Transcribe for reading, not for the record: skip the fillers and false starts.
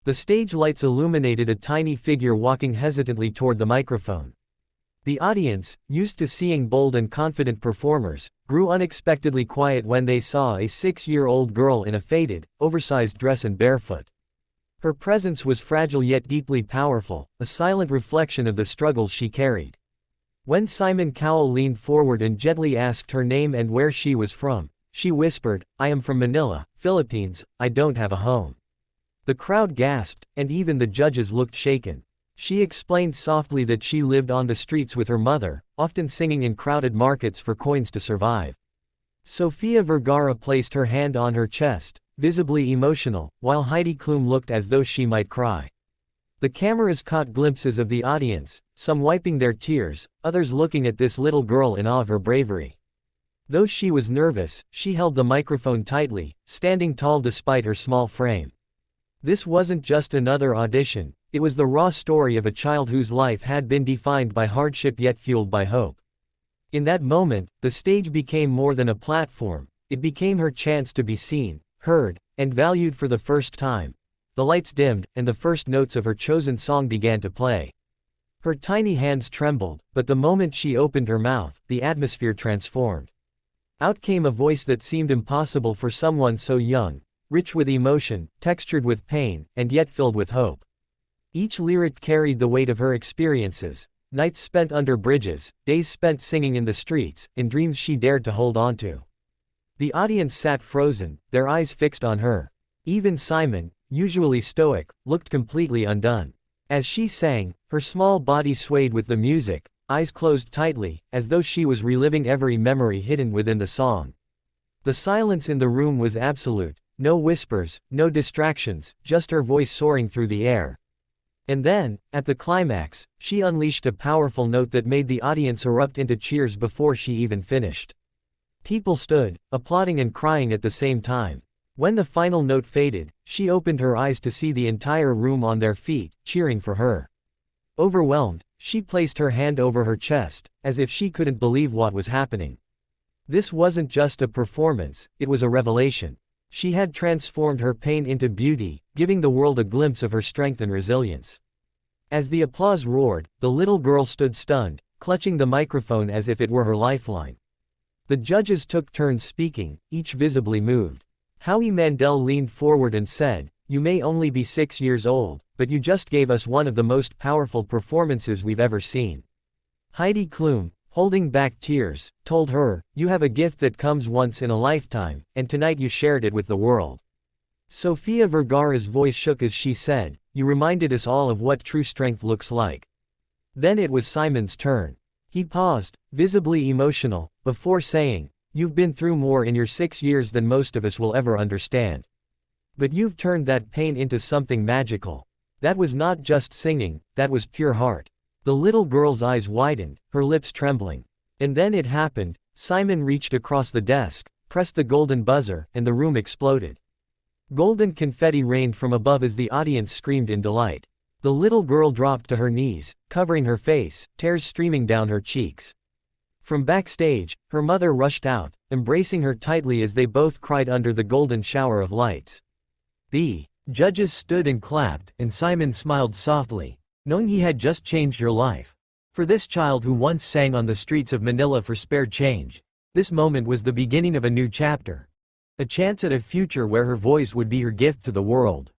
The stage lights illuminated a tiny figure walking hesitantly toward the microphone. The audience, used to seeing bold and confident performers, grew unexpectedly quiet when they saw a 6-year-old girl in a faded, oversized dress and barefoot. Her presence was fragile yet deeply powerful, a silent reflection of the struggles she carried. When Simon Cowell leaned forward and gently asked her name and where she was from, she whispered, "I am from Manila, Philippines, I don't have a home." The crowd gasped, and even the judges looked shaken. She explained softly that she lived on the streets with her mother, often singing in crowded markets for coins to survive. Sofia Vergara placed her hand on her chest, visibly emotional, while Heidi Klum looked as though she might cry. The cameras caught glimpses of the audience, some wiping their tears, others looking at this little girl in awe of her bravery. Though she was nervous, she held the microphone tightly, standing tall despite her small frame. This wasn't just another audition, it was the raw story of a child whose life had been defined by hardship yet fueled by hope. In that moment, the stage became more than a platform, it became her chance to be seen, heard, and valued for the first time. The lights dimmed, and the first notes of her chosen song began to play. Her tiny hands trembled, but the moment she opened her mouth, the atmosphere transformed. Out came a voice that seemed impossible for someone so young, rich with emotion, textured with pain, and yet filled with hope. Each lyric carried the weight of her experiences, nights spent under bridges, days spent singing in the streets, and dreams she dared to hold on to. The audience sat frozen, their eyes fixed on her. Even Simon, usually stoic, looked completely undone. As she sang, her small body swayed with the music, eyes closed tightly, as though she was reliving every memory hidden within the song. The silence in the room was absolute, no whispers, no distractions, just her voice soaring through the air. And then, at the climax, she unleashed a powerful note that made the audience erupt into cheers before she even finished. People stood, applauding and crying at the same time. When the final note faded, she opened her eyes to see the entire room on their feet, cheering for her. Overwhelmed, she placed her hand over her chest, as if she couldn't believe what was happening. This wasn't just a performance, it was a revelation. She had transformed her pain into beauty, giving the world a glimpse of her strength and resilience. As the applause roared, the little girl stood stunned, clutching the microphone as if it were her lifeline. The judges took turns speaking, each visibly moved. Howie Mandel leaned forward and said, "You may only be 6 years old, but you just gave us one of the most powerful performances we've ever seen." Heidi Klum, holding back tears, told her, "You have a gift that comes once in a lifetime, and tonight you shared it with the world." Sofia Vergara's voice shook as she said, "You reminded us all of what true strength looks like." Then it was Simon's turn. He paused, visibly emotional, before saying, "You've been through more in your 6 years than most of us will ever understand. But you've turned that pain into something magical. That was not just singing, that was pure heart." The little girl's eyes widened, her lips trembling. And then it happened. Simon reached across the desk, pressed the golden buzzer, and the room exploded. Golden confetti rained from above as the audience screamed in delight. The little girl dropped to her knees, covering her face, tears streaming down her cheeks. From backstage, her mother rushed out, embracing her tightly as they both cried under the golden shower of lights. The judges stood and clapped, and Simon smiled softly, knowing he had just changed her life. For this child who once sang on the streets of Manila for spare change, this moment was the beginning of a new chapter. A chance at a future where her voice would be her gift to the world.